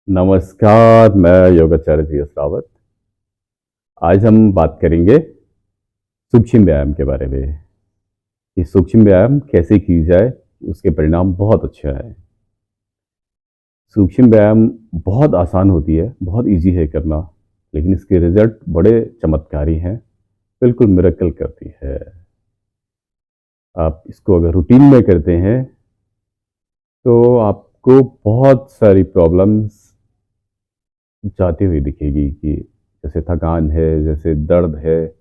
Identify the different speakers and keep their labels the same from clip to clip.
Speaker 1: नमस्कार, मैं योगाचार्य G S Rawat. आज हम बात करेंगे सूक्ष्म व्यायाम के बारे में कि सूक्ष्म व्यायाम कैसे की जाए, उसके परिणाम बहुत अच्छे आए। सूक्ष्म व्यायाम बहुत आसान होती है, बहुत इजी है करना, लेकिन इसके रिजल्ट बड़े चमत्कारी हैं, बिल्कुल मिरेकल करती है। आप इसको अगर रूटीन में करते हैं तो आपको बहुत सारी प्रॉब्लम्स जाती हुई दिखेगी कि जैसे थकान है, जैसे दर्द है,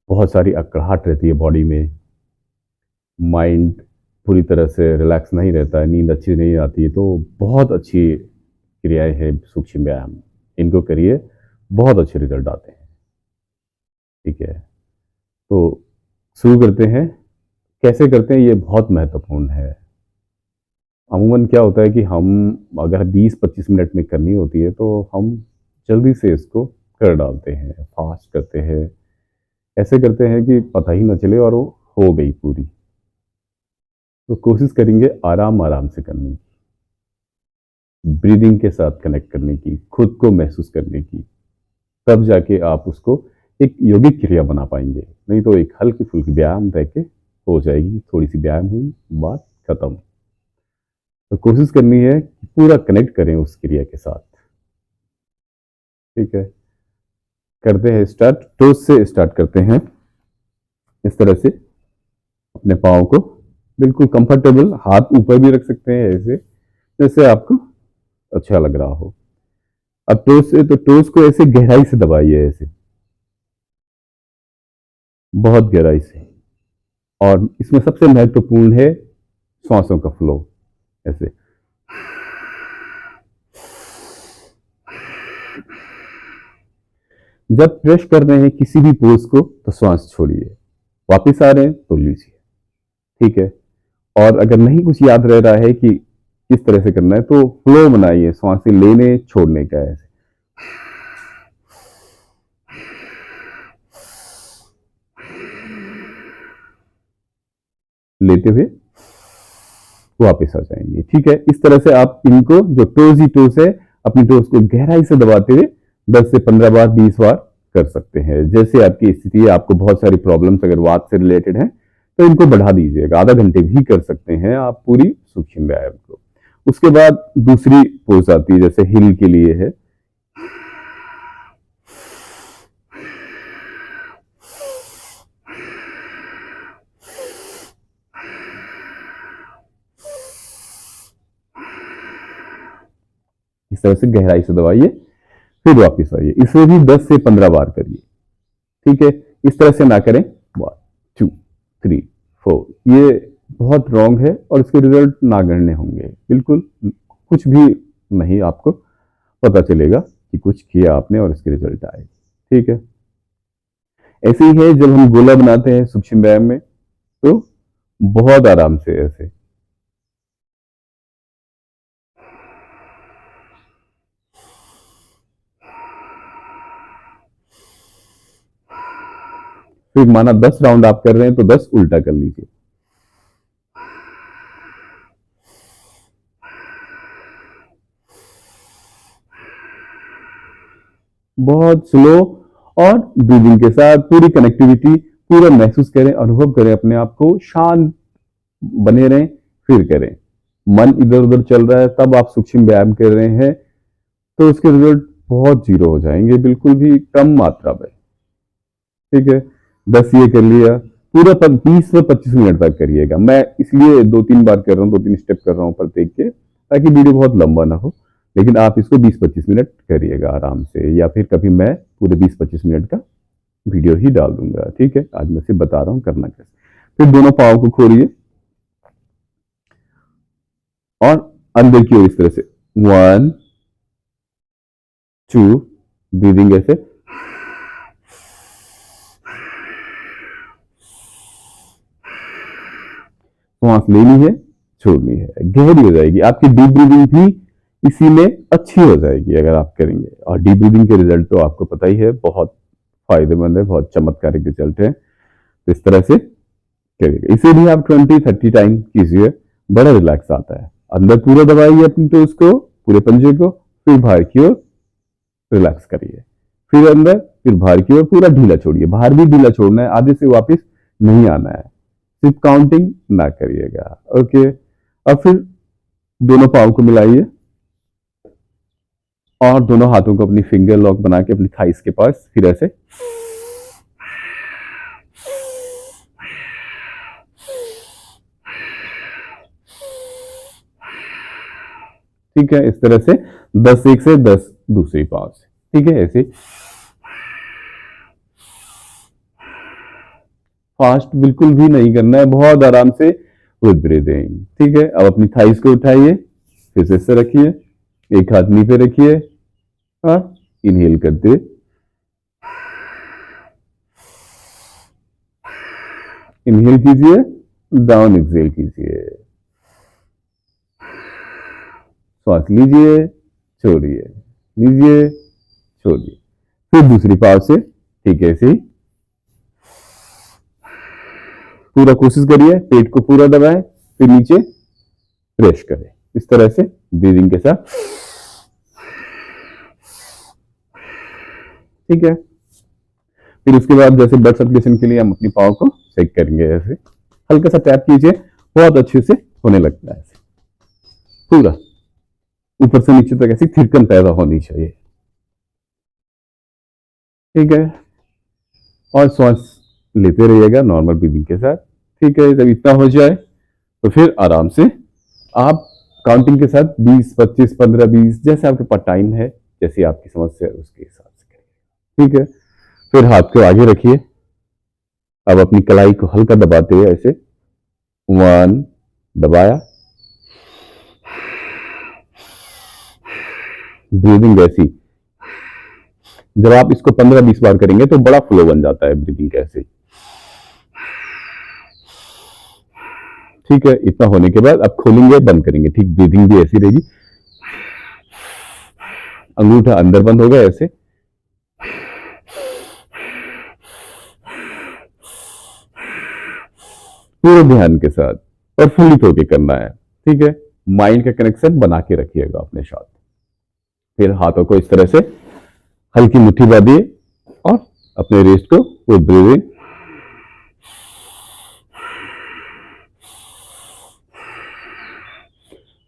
Speaker 1: बहुत सारी अकड़ाहट रहती है बॉडी में, माइंड पूरी तरह से रिलैक्स नहीं रहता है, नींद अच्छी नहीं आती है। तो बहुत अच्छी क्रियाएं हैं सूक्ष्म व्यायाम, इनको करिए, बहुत अच्छे रिजल्ट आते हैं। ठीक है, तो शुरू करते हैं। कैसे करते हैं ये बहुत महत्वपूर्ण है। अमूमन क्या होता है कि हम अगर 20-25 मिनट में करनी होती है तो हम जल्दी से इसको कर डालते हैं, फास्ट करते हैं, ऐसे करते हैं कि पता ही ना चले और वो हो गई पूरी। तो कोशिश करेंगे आराम आराम से करने की, ब्रीदिंग के साथ कनेक्ट करने की, खुद को महसूस करने की, तब जाके आप उसको एक यौगिक क्रिया बना पाएंगे। नहीं तो एक हल्की फुल्की व्यायाम रह के हो जाएगी, थोड़ी सी व्यायाम हुई, बात खत्म। तो कोशिश करनी है कि पूरा कनेक्ट करें उस क्रिया के साथ। ठीक है, करते हैं स्टार्ट। टोज से स्टार्ट करते हैं। इस तरह से अपने पाँव को बिल्कुल कंफर्टेबल, हाथ ऊपर भी रख सकते हैं ऐसे, जैसे आपको अच्छा लग रहा हो। अब टोज से तो टोज को ऐसे गहराई से दबाइए, ऐसे बहुत गहराई से। और इसमें सबसे महत्वपूर्ण है सांसों का फ्लो। ऐसे जब प्रेस कर रहे हैं किसी भी पोज को तो सांस छोड़िए, वापस आ रहे हैं तो लीजिए। ठीक है, और अगर नहीं कुछ याद रह रहा है कि किस तरह से करना है तो फ्लो बनाइए, सांसें लेने छोड़ने का। ऐसे लेते हुए वापस आ जाएंगे। ठीक है, इस तरह से आप इनको जो टोज ही टोज है, अपनी टोज को गहराई से दबाते हुए 10 से 15 बार, 20 बार कर सकते हैं। जैसे आपकी स्थिति है, आपको बहुत सारी प्रॉब्लम्स अगर वात से रिलेटेड है तो इनको बढ़ा दीजिएगा, आधा घंटे भी कर सकते हैं आप पूरी सूक्ष्म व्यायाम को। उसके बाद दूसरी पोज आती है, जैसे हिल के लिए है। इस तरह से गहराई से दबाइए, फिर वापस आइए। इसे भी 10 से 15 बार करिए। ठीक है, इस तरह से ना करें 1 2 3 4, ये बहुत रॉन्ग है और इसके रिजल्ट नागण्य होंगे, बिल्कुल कुछ भी नहीं आपको पता चलेगा कि कुछ किया आपने और इसके रिजल्ट आए। ठीक है, ऐसे ही है जब हम गोला बनाते हैं सूक्ष्म व्यायाम में, तो बहुत आराम से ऐसे फिर माना 10 राउंड आप कर रहे हैं तो 10 उल्टा कर लीजिए। बहुत स्लो और ब्रीदिंग के साथ पूरी कनेक्टिविटी, पूरा महसूस करें, अनुभव करें, अपने आप को शांत बने रहें, फिर करें। मन इधर उधर चल रहा है तब आप सूक्ष्म व्यायाम कर रहे हैं तो उसके रिजल्ट बहुत जीरो हो जाएंगे, बिल्कुल भी कम मात्रा में। ठीक है, 10 ये कर लिया, पूरा 20 से 25 मिनट तक करिएगा। मैं इसलिए 2-3 बार कर रहा हूँ, 2-3 स्टेप कर रहा हूँ प्रत्येक के, ताकि वीडियो बहुत लंबा ना हो। लेकिन आप इसको 20-25 मिनट करिएगा आराम से, या फिर कभी मैं पूरे 20-25 मिनट का वीडियो ही डाल दूंगा। ठीक है, आज मैं सिर्फ बता रहा हूँ करना कैसे। फिर दोनों पाँव को खोलिए और अंदर की ओर इस तरह से 1 2, ब्रीदिंग ऐसे, सांस लेनी है, छोड़नी है, गहरी हो जाएगी आपकी। डीप ब्रीदिंग भी इसी में अच्छी हो जाएगी अगर आप करेंगे। और डीप ब्रीदिंग के रिजल्ट तो आपको पता ही है, बहुत फायदेमंद है, बहुत चमत्कारिक रिजल्ट है। तो इस तरह से करिएगा, इसे भी आप 20-30 टाइम कीजिए, बड़ा रिलैक्स आता है। अंदर पूरा दबाइए अपनी टोज को, पूरे पंजे को, फिर बाहर की ओर रिलैक्स करिए, फिर अंदर, फिर बाहर की ओर, पूरा ढीला छोड़िए, बाहर भी ढीला छोड़ना है, आधे से वापस नहीं आना है, सिर्फ काउंटिंग ना करिएगा। ओके, अब फिर दोनों पाँव को मिलाइए और दोनों हाथों को अपनी फिंगर लॉक बना के अपनी थाइस के पास, फिर ऐसे ठीक है, इस तरह से 10 एक से 10 दूसरी पाँव से, ठीक है, ऐसे फास्ट बिल्कुल भी नहीं करना है, बहुत आराम से विद ब्रीदिंग। ठीक है, अब अपनी थाइस को उठाइए, फिर से ऐसे रखिए, एक हाथ नी पे रखिए और इनहेल करते हुए इनहेल कीजिए, डाउन एक्सहेल कीजिए, श्वास लीजिए, छोड़िए, लीजिए, छोड़िए, फिर दूसरी पाँव से, ठीक है, ऐसे ही पूरा कोशिश करिए, पेट को पूरा दबाएं, फिर नीचे प्रेस करें, इस तरह से ब्रीदिंग के साथ। ठीक है, फिर उसके बाद जैसे ब्लड सर्कुलेशन के लिए हम अपनी पाँव को चेक करेंगे, ऐसे हल्का सा टैप कीजिए, बहुत अच्छे से होने लगता है, ऐसे पूरा ऊपर से नीचे तक ऐसी थिरकन पैदा होनी चाहिए। ठीक है, और श्वास लेते रहिएगा नॉर्मल ब्रीदिंग के साथ। ठीक है, जब इतना हो जाए तो फिर आराम से आप काउंटिंग के साथ 20, 25, 15, 20 जैसे आपके पास टाइम है, जैसे आपकी समस्या है उसके हिसाब से करिए। ठीक है, फिर हाथ को आगे रखिए, अब अपनी कलाई को हल्का दबाते हुए ऐसे 1 दबाया, ब्रीदिंग ऐसी, जब आप इसको 15-20 बार करेंगे तो बड़ा फ्लो बन जाता है ब्रीदिंग कैसे। ठीक है, इतना होने के बाद अब खोलेंगे, बंद करेंगे, ठीक ब्रीदिंग भी ऐसी रहेगी, अंगूठा अंदर बंद होगा ऐसे, पूरे ध्यान के साथ और फुली होके करना है। ठीक है, माइंड का कनेक्शन बना के रखिएगा अपने साथ। फिर हाथों को इस तरह से हल्की मुट्ठी बांधिए और अपने रिस्ट को वो ब्रीदिंग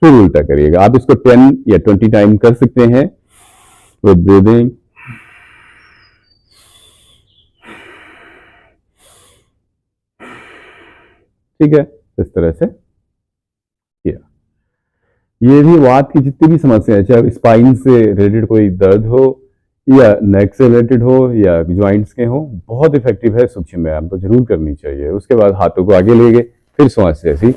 Speaker 1: फिर उल्टा करिएगा। आप इसको 10 या 20 टाइम कर सकते हैं विद ब्रीदिंग। ठीक है, इस तरह से किया। ये भी वात की जितनी भी समस्या है, चाहे स्पाइन से रिलेटेड कोई दर्द हो या नेक से रिलेटेड हो या ज्वाइंट्स के हो, बहुत इफेक्टिव है सूक्ष्म व्यायाम, तो जरूर करनी चाहिए। उसके बाद हाथों को आगे ले गए, फिर श्वास से ऐसी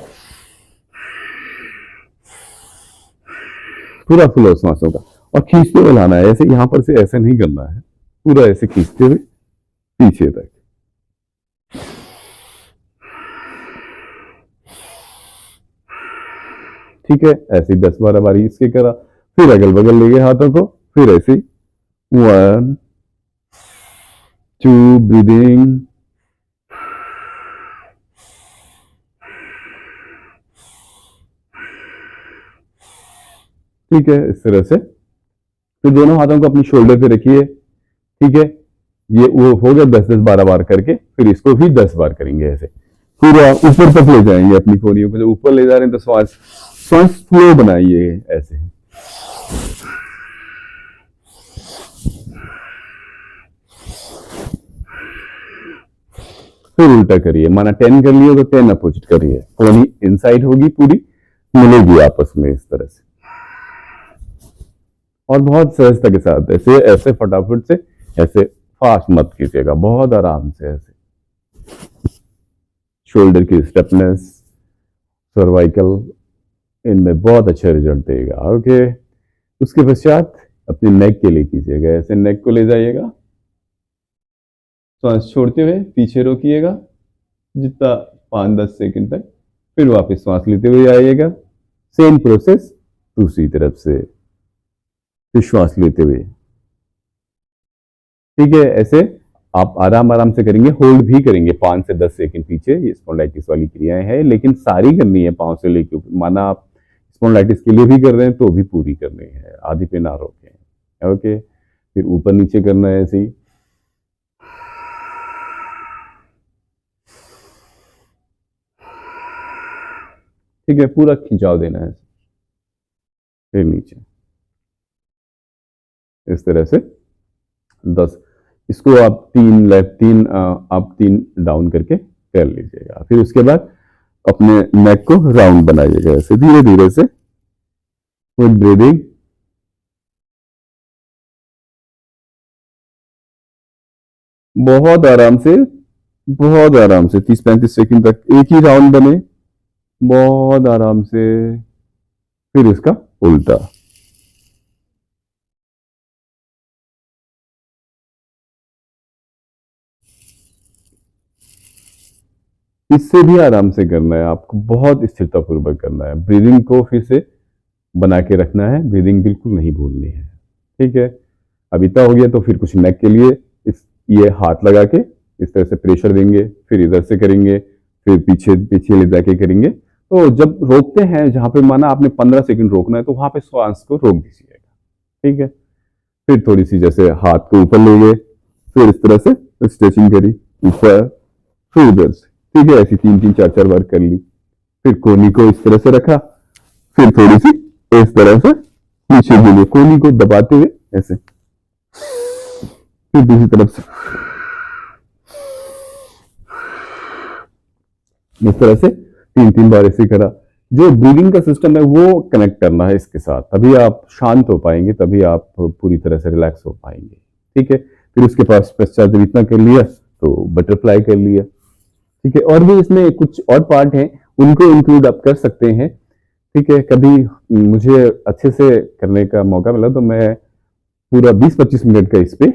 Speaker 1: पूरा फ्लो श्वासों का, और खींचते हुए लाना है, ऐसे यहां पर से ऐसे नहीं करना है, पूरा ऐसे खींचते हुए पीछे तक। ठीक है, ऐसे 10-12 बार इसके करा, फिर अगल बगल ले गए हाथों को, फिर ऐसे 1 2 ब्रीदिंग, ठीक है, इस तरह से। फिर दोनों हाथों को अपनी शोल्डर पे रखिए। ठीक है, ये वो हो गया 10-10 12 बार करके, फिर इसको भी 10 बार करेंगे, ऐसे पूरा ऊपर तक ले जाएंगे अपनी कोहनियों को। जब ऊपर ले जा रहे हैं तो श्वास श्वास फ्लो बनाइए ऐसे, फिर उल्टा करिए, माना 10 कर लिए तो 10 अपोजिट करिए, कोहनी इनसाइड होगी, पूरी मिलेगी आपस में इस तरह से, और बहुत सहजता के साथ ऐसे ऐसे फटाफट से, ऐसे फास्ट मत कीजिएगा, बहुत आराम से ऐसे। शोल्डर की स्टेपनेस, सर्वाइकल, इनमें बहुत अच्छा रिजल्ट देगा। ओके, उसके पश्चात अपने नेक के लिए कीजिएगा, ऐसे नेक को ले जाइएगा, श्वास छोड़ते हुए पीछे रोकिएगा जितना 5-10 सेकंड तक, फिर वापस श्वास लेते हुए आइएगा, सेम प्रोसेस दूसरी तरफ से, फिर श्वास लेते हुए। ठीक है, ऐसे आप आराम आराम से करेंगे, होल्ड भी करेंगे 5 से 10 सेकंड पीछे, ये स्पॉन्डिलाइटिस वाली क्रियाएं हैं, लेकिन सारी करनी है पाँव से लेके ऊपर। माना आप स्पॉन्डिलाइटिस के लिए भी कर रहे हैं तो भी पूरी करनी है, आधी पे ना रोकें। ओके, फिर ऊपर नीचे करना है ऐसे ही। ठीक है, पूरा खिंचाव देना है, फिर नीचे इस तरह से 10। इसको आप 3 लेफ्ट 3 अप 3 डाउन करके कर लीजिएगा। फिर उसके बाद अपने नेक को राउंड बनाइएगा ऐसे धीरे धीरे से विद ब्रीदिंग। बहुत आराम से 30-35 सेकंड तक एक ही राउंड बने, बहुत आराम से। फिर इसका उल्टा। इससे भी आराम से करना है आपको, बहुत स्थिरता पूर्वक करना है। ब्रीदिंग को फिर से बना के रखना है, ब्रीदिंग बिल्कुल नहीं भूलनी है। ठीक है, अब इतना हो गया तो फिर कुछ नेक के लिए ये हाथ लगा के इस तरह से प्रेशर देंगे, फिर इधर से करेंगे, फिर पीछे पीछे ले जाके करेंगे। तो जब रोकते हैं, जहां पे माना आपने 15 सेकंड रोकना है तो वहां पे श्वास को रोक दीजिएगा। ठीक है, फिर थोड़ी सी जैसे हाथ को ऊपर ले गए, फिर इस तरह से स्ट्रेचिंग करी ऊपर, फिर उधर से। ठीक है, ऐसी 3-3 4-4 बार कर ली। फिर कोहनी को इस तरह से रखा, फिर थोड़ी सी इस तरह से पीछे के लिए कोहनी को दबाते हुए ऐसे, फिर दूसरी तरफ से इस तरह से 3-3 बार ऐसे करा। जो ब्रीदिंग का सिस्टम है वो कनेक्ट करना है इसके साथ, तभी आप शांत हो पाएंगे, तभी आप पूरी तरह से रिलैक्स हो पाएंगे। ठीक है, फिर उसके पास पश्चात जब इतना कर लिया तो बटरफ्लाई कर लिया। ठीक है, और भी इसमें कुछ और पार्ट हैं, उनको इंक्लूड आप कर सकते हैं। ठीक है, कभी मुझे अच्छे से करने का मौका मिला तो मैं पूरा 20-25 मिनट का इस पे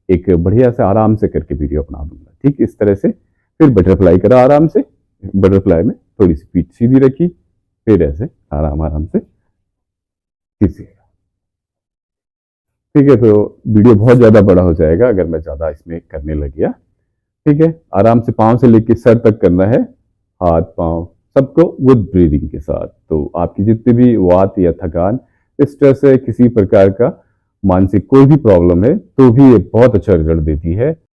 Speaker 1: एक बढ़िया से आराम से करके वीडियो बना दूंगा। ठीक, इस तरह से फिर बटरफ्लाई करा आराम से। बटरफ्लाई में थोड़ी सी पीठ सीधी रखी, फिर ऐसे आराम आराम से खींचिएगा। ठीक है, तो वीडियो बहुत ज्यादा बड़ा हो जाएगा अगर मैं ज्यादा इसमें करने लग गया। ठीक है, आराम से पांव से लेके सर तक करना है, हाथ पांव सबको विद ब्रीदिंग के साथ। तो आपकी जितनी भी वात या थकान, स्ट्रेस है, किसी प्रकार का मानसिक कोई भी प्रॉब्लम है, तो भी ये बहुत अच्छा रिजल्ट देती है।